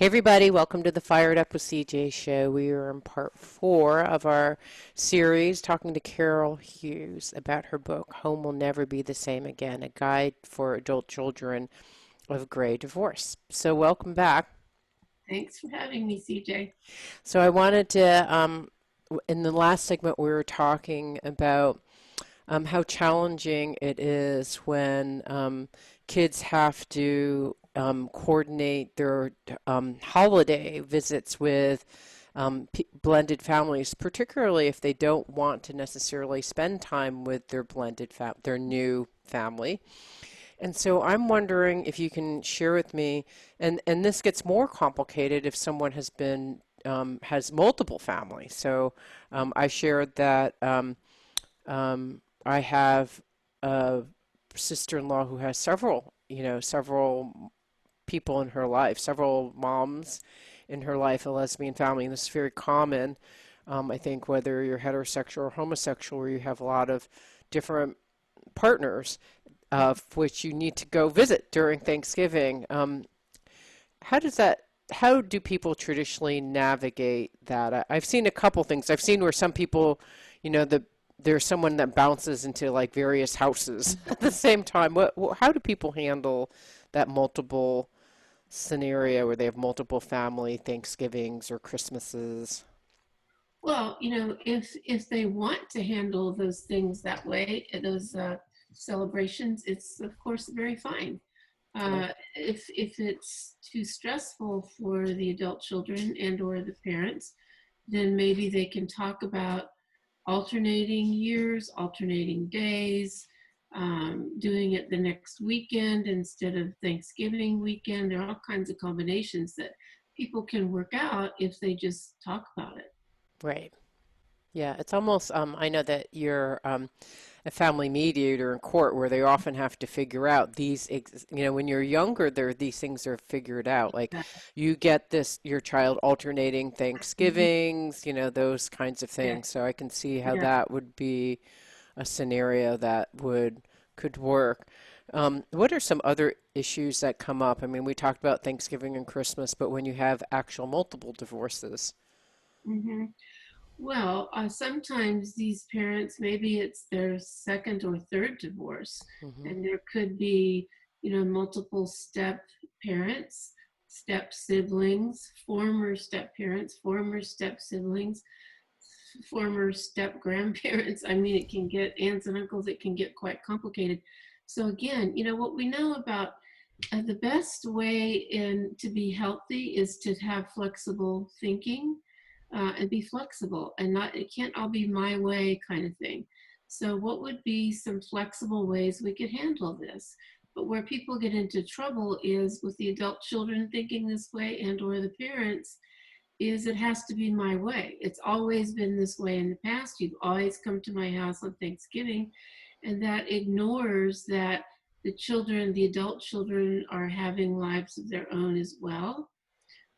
Hey everybody, welcome to the Fired Up with CJ show. We are in part 4 of our series talking to Carol Hughes about her book, Home Will Never Be the Same Again, a guide for adult children of gray divorce. So welcome back. Thanks for having me, CJ. So I wanted to, in the last segment we were talking about how challenging it is when kids have to coordinate their holiday visits with blended families, particularly if they don't want to necessarily spend time with their their new family. And so I'm wondering if you can share with me, and this gets more complicated if someone has multiple families. So I shared that. I have a sister-in-law who has several people in her life, several moms in her life, a lesbian family, and this is very common. I think whether you're heterosexual or homosexual, where you have a lot of different partners, of which you need to go visit during Thanksgiving. How does that? How do people traditionally navigate that? I've seen a couple things. I've seen where some people, there's someone that bounces into like various houses at the same time. How do people handle that multiple scenario where they have multiple family Thanksgivings or Christmases? Well, if they want to handle those things that way, those celebrations, it's of course very fine. Yeah. If it's too stressful for the adult children and or the parents, then maybe they can talk about alternating years, alternating days, doing it the next weekend instead of Thanksgiving weekend. There are all kinds of combinations that people can work out if they just talk about it. Right. Yeah, it's almost, I know that you're a family mediator in court where they often have to figure out when you're younger, these things are figured out. Like you get your child alternating Mhm. Thanksgivings, those kinds of Yeah, things. So I can see how yeah. that would be a scenario that could work. What are some other issues that come up? I mean, we talked about Thanksgiving and Christmas, but when you have actual multiple divorces. hmm Well, sometimes these parents, maybe it's their second or third divorce, Hmm. and there could be, multiple step parents, step siblings, former step parents, former step siblings, former step grandparents. I mean, it can get aunts and uncles, it can get quite complicated. So, again, what we know about the best way to be healthy is to have flexible thinking and be flexible and not, it can't all be my way kind of thing. So what would be some flexible ways we could handle this? But where people get into trouble is with the adult children thinking this way and or the parents is it has to be my way. It's always been this way in the past. You've always come to my house on Thanksgiving, and that ignores that the children, the adult children, are having lives of their own as well.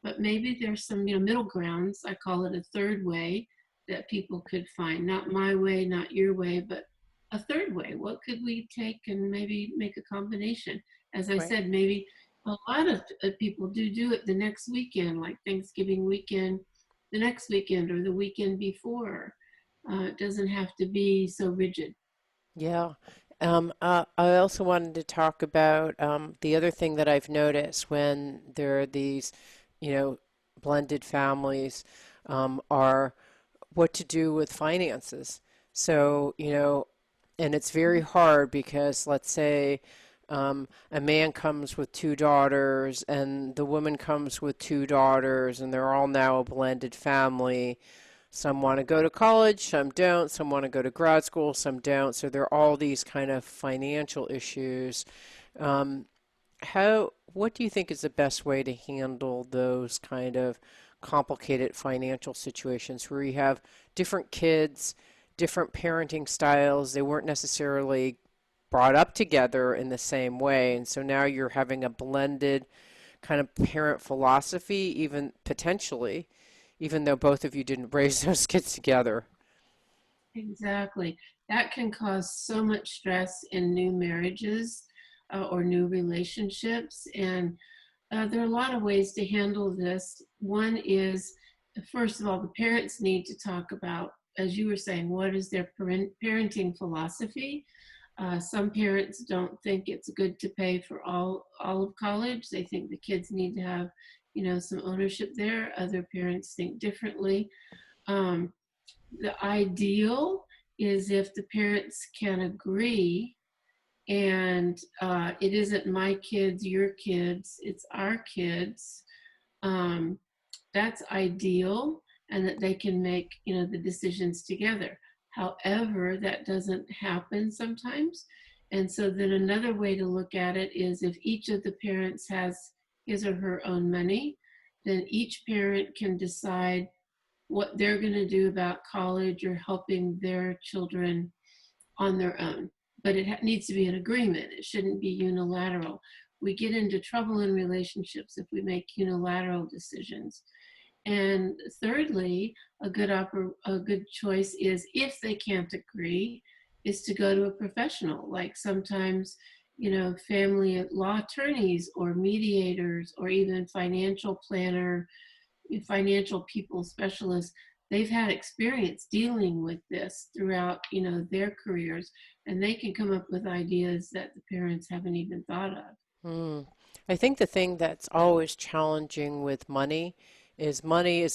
But maybe there's some, middle grounds. I call it a third way that people could find. Not my way, not your way, but a third way. What could we take and maybe make a combination? As I Right. said, maybe a lot of people do it the next weekend, like Thanksgiving weekend, the next weekend or the weekend before. It doesn't have to be so rigid. Yeah. I also wanted to talk about the other thing that I've noticed when there are these, you know, blended families, are what to do with finances. So, and it's very hard because let's say a man comes with two daughters and the woman comes with two daughters and they're all now a blended family. Some want to go to college, some don't. Some want to go to grad school, some don't. So there are all these kind of financial issues. Um, what do you think is the best way to handle those kind of complicated financial situations where you have different kids, different parenting styles? They weren't necessarily brought up together in the same way, and so now you're having a blended kind of parent philosophy, even potentially, even though both of you didn't raise those kids together. Exactly. That can cause so much stress in new marriages or new relationships. And there are a lot of ways to handle this. One is, first of all, the parents need to talk about, as you were saying, what is their parenting philosophy. Some parents don't think it's good to pay for all of college. They think the kids need to have, some ownership there. Other parents think differently. Um, the ideal is if the parents can agree, and it isn't my kids, your kids, it's our kids. Um, that's ideal, and that they can make, the decisions together. However, that doesn't happen sometimes. And so then another way to look at it is, if each of the parents has his or her own money, then each parent can decide what they're going to do about college or helping their children on their own. But it needs to be an agreement. It shouldn't be unilateral. We get into trouble in relationships if we make unilateral decisions. And thirdly, a good choice is, if they can't agree, is to go to a professional. Like sometimes, family law attorneys or mediators or even financial people specialists, they've had experience dealing with this throughout, their careers, and they can come up with ideas that the parents haven't even thought of. Mm. I think the thing that's always challenging with money is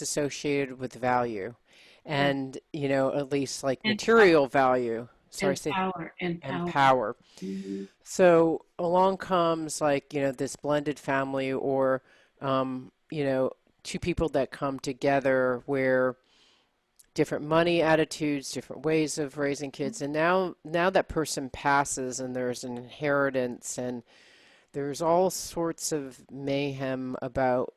associated with value Right. and, at least like And power, material value. Sorry, and say, power, and and power. power. Hmm. So along comes like, this blended family or, two people that come together where different money attitudes, different ways of raising kids. And now that person passes and there's an inheritance and there's all sorts of mayhem about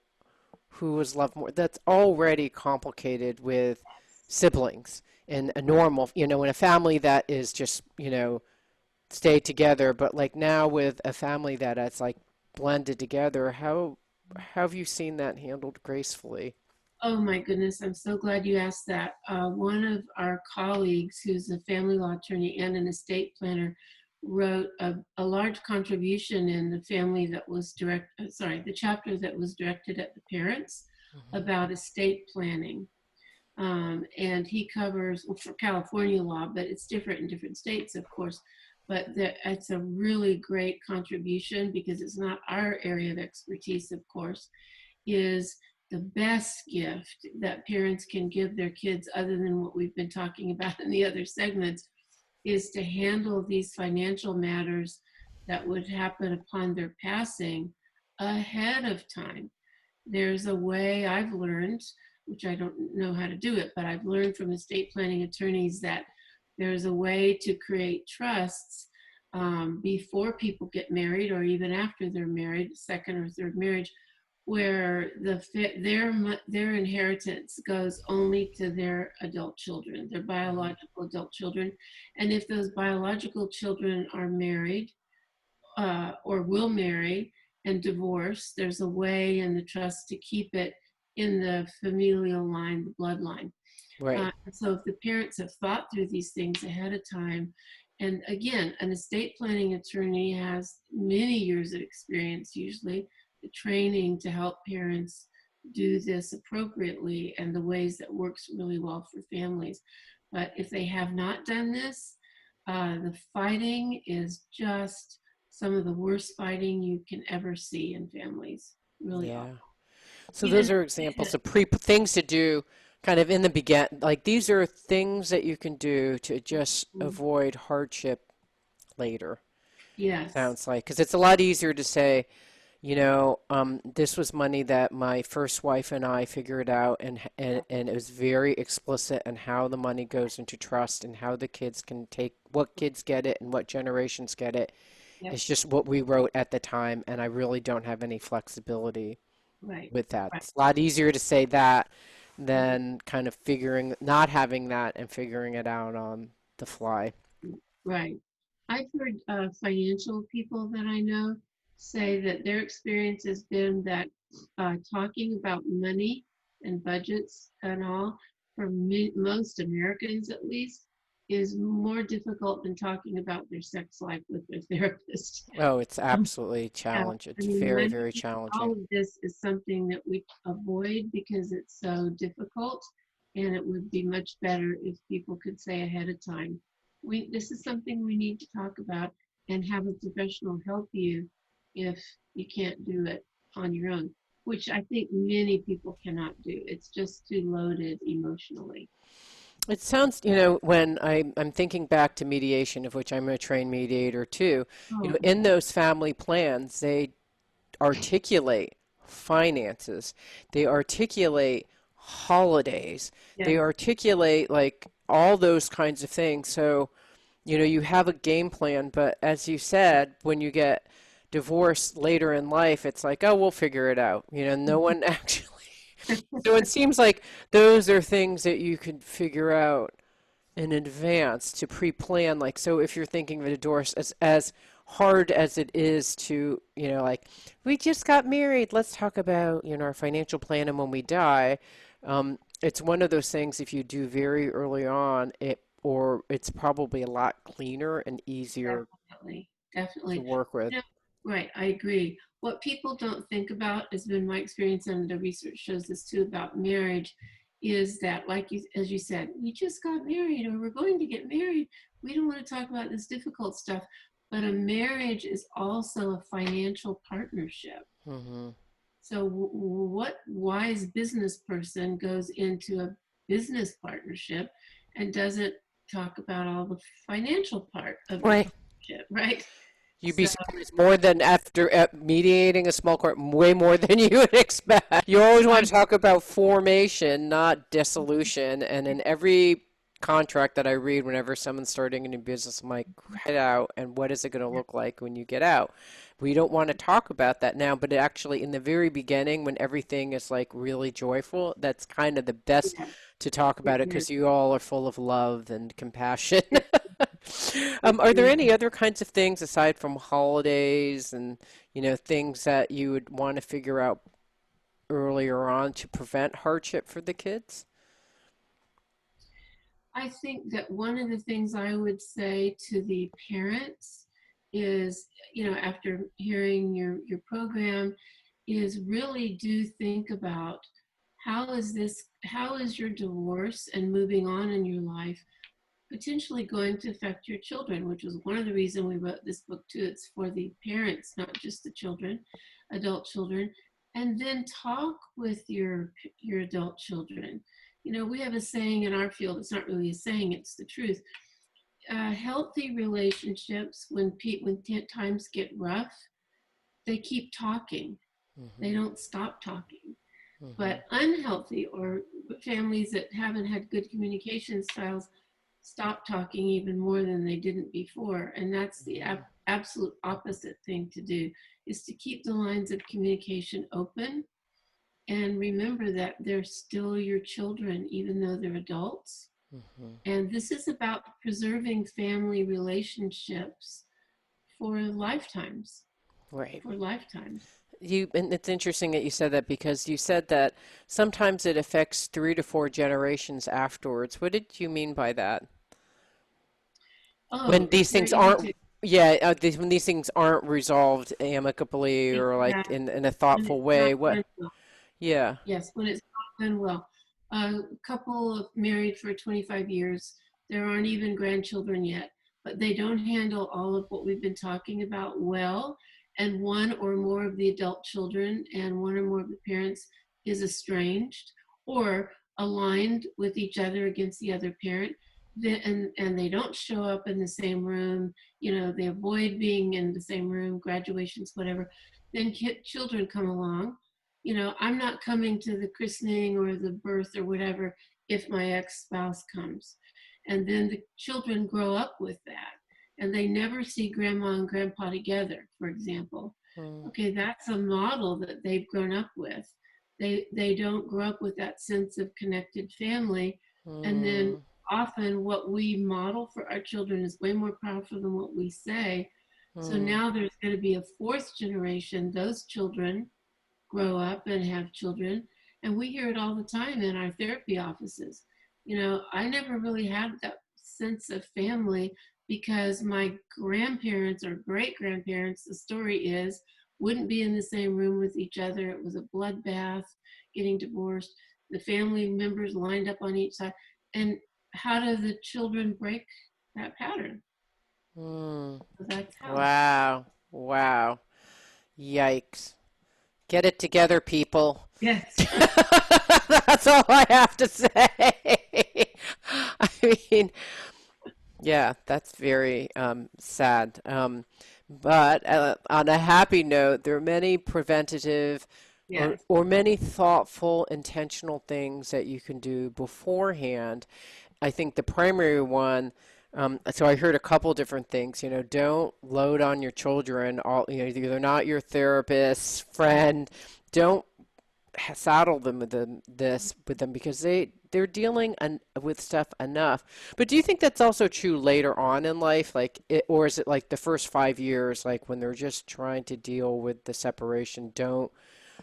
who was loved more. That's already complicated with siblings in a normal, in a family that is just, stay together. But like now with a family that it's like blended together, how have you seen that handled gracefully? Oh my goodness, I'm so glad you asked that. One of our colleagues, who's a family law attorney and an estate planner, wrote a large contribution in the family that was the chapter that was directed at the parents Hmm. about estate planning. And he covers, well, for California law, but it's different in different states, of course. But it's a really great contribution, because it's not our area of expertise, of course. Is the best gift that parents can give their kids, other than what we've been talking about in the other segments, is to handle these financial matters that would happen upon their passing ahead of time. There's a way I've learned, which I don't know how to do it, but I've learned from estate planning attorneys, that there's a way to create trusts before people get married, or even after they're married, second or third marriage, where their inheritance goes only to their adult children, their Hmm. biological adult children. And if those biological children are married, or will marry and divorce, there's a way in the trust to keep it in the familial line, the bloodline. Right. So if the parents have thought through these things ahead of time, and again, an estate planning attorney has many years of experience, usually, the training to help parents do this appropriately and the ways that works really well for families. But if they have not done this, the fighting is just some of the worst fighting you can ever see in families. Really Yeah. awful. So Even those are examples of things to do kind of in the begin. Like these are things that you can do to just avoid hardship later. yes, Sounds like, because it's a lot easier to say, this was money that my first wife and I figured out, and it was very explicit on how the money goes into trust and how the kids can take what kids get it and what generations get it. yep, It's just what we wrote at the time, and I really don't have any flexibility right, with that. right. It's a lot easier to say that than kind of not having that and figuring it out on the fly. Right. I've heard financial people that I know say that their experience has been that talking about money and budgets and all, for most Americans at least, is more difficult than talking about their sex life with their therapist. Oh, it's Um, absolutely yeah, challenging. I It's mean, very, money, very challenging. all of this is something that we avoid because it's so difficult, and it would be much better if people could say ahead of time, this is something we need to talk about, and have a professional help you if you can't do it on your own, which I think many people cannot do. It's just too loaded emotionally. It sounds, when I'm thinking back to mediation, of which I'm a trained mediator too, Oh, in those family plans, they articulate finances, they articulate holidays, they yes, articulate like all those kinds of things. So, you have a game plan, but as you said, when you get divorced later in life, it's like, oh, we'll figure it out. No one actually. So it seems like those are things that you could figure out in advance to pre-plan. Like, so if you're thinking of a divorce, as hard as it is to, like, we just got married, let's talk about, our financial plan and when we die. It's one of those things, if you do very early on, it's probably a lot cleaner and easier definitely, to definitely. work with. You know, right, I agree. What people don't think about, has been my experience, and the research shows this too about marriage, is that, like you, as you said, we just got married or we're going to get married. We don't want to talk about this difficult stuff. But a marriage is also a financial partnership. Hmm. So, what wise business person goes into a business partnership and doesn't talk about all the financial part of the Right. partnership, right? You'd be So, surprised more than after mediating a small court, way more than you would expect. You always want I'm to talk about formation, not dissolution. And in every contract that I read, whenever someone's starting a new business, I'm like, head out, and what is it going to look like when you get out? We don't want to talk about that now, but actually, in the very beginning, when everything is like really joyful, that's kind of the best yeah, to talk it about it is. because you all are full of love and compassion. It, Are there it, any other kinds of things aside from holidays and, things that you would want to figure out earlier on to prevent hardship for the kids? I think that one of the things I would say to the parents is, after hearing your program, is really do think about how is your divorce and moving on in your life potentially going to affect your children, which was one of the reasons we wrote this book too. It's for the parents, not just the children, adult children. And then talk with your adult children. We have a saying in our field, it's not really a saying, it's the truth. Healthy relationships, when times get rough, they keep talking. They Hmm. don't stop talking. Hmm. But unhealthy, or families that haven't had good communication styles, stop talking even more than they didn't before. And that's the absolute opposite thing to do, is to keep the lines of communication open, and remember that they're still your children even though they're adults. Hmm. And this is about preserving family relationships for lifetimes, Right. for lifetimes. And it's interesting that you said that because you said that sometimes it affects 3 to 4 generations afterwards. What did you mean by that? When Oh, it's these very things easy to, aren't, when these things aren't resolved amicably or like exactly, in a when thoughtful it's not way, what? done well. Yeah. Yes, when it's not done well. A couple married for 25 years, there aren't even grandchildren yet, but they don't handle all of what we've been talking about well. And one or more of the adult children and one or more of the parents is estranged or aligned with each other against the other parent. And they don't show up in the same room, they avoid being in the same room, graduations, whatever. Then children come along. I'm not coming to the christening or the birth or whatever if my ex-spouse comes. And then the children grow up with that, and they never see grandma and grandpa together, for example. Mm, Okay, that's a model that they've grown up with. They don't grow up with that sense of connected family. And then mm, often what we model for our children is way more powerful than what we say. So mm. now there's going to be a fourth generation. Those children grow up and have children. And we hear it all the time in our therapy offices. I never really had that sense of family because my grandparents or great grandparents, the story is, wouldn't be in the same room with each other. It was a bloodbath, getting divorced. The family members lined up on each side. And how do the children break that pattern? Mm. So that's how. Wow. Wow. Yikes. Get it together, people. Yes. That's all I have to say. I mean, yeah, that's very sad. But on a happy note, there are many preventative Yes. or many thoughtful, intentional things that you can do beforehand. I think the primary one, so I heard a couple different things. Don't load on your children. They're not your therapist, friend. Don't saddle them with them because they're dealing with stuff enough. But do you think that's also true later on in life, or is it like the first 5 years, like when they're just trying to deal with the separation? Don't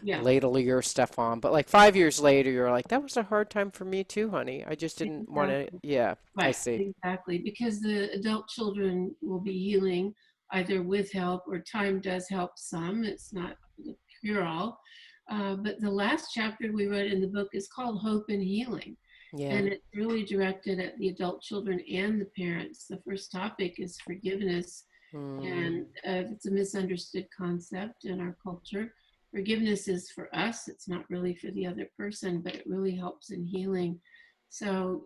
Yeah. ladle your stuff on. But like 5 years later, you're like, that was a hard time for me too, honey. I just didn't want to. Exactly. Yeah, I Right. see. Exactly. Because the adult children will be healing either with help or time does help some. It's not the cure all. But the last chapter we read in the book is called Hope and Healing. Yeah. And it's really directed at the adult children and the parents. The first topic is forgiveness. Mm, And it's a misunderstood concept in our culture. Forgiveness is for us, it's not really for the other person, but it really helps in healing. So,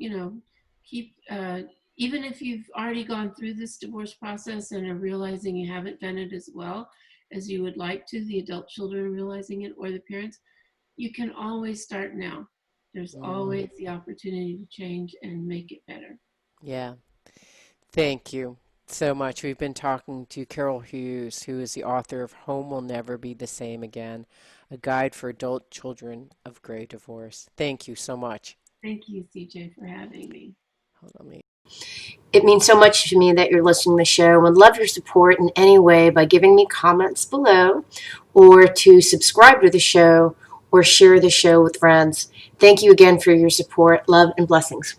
keep, even if you've already gone through this divorce process and are realizing you haven't done it as well as you would like to, the adult children realizing it or the parents, you can always start now. There's mm, always the opportunity to change and make it better. yeah. Thank you so much. We've been talking to Carol Hughes, who is the author of Home Will Never Be the Same Again, a guide for adult children of gray divorce. Thank you so much. Thank you, CJ, for having me. Hold on, It means so much to me that you're listening to the show and would love your support in any way by giving me comments below or to subscribe to the show or share the show with friends. Thank you again for your support. Love and blessings.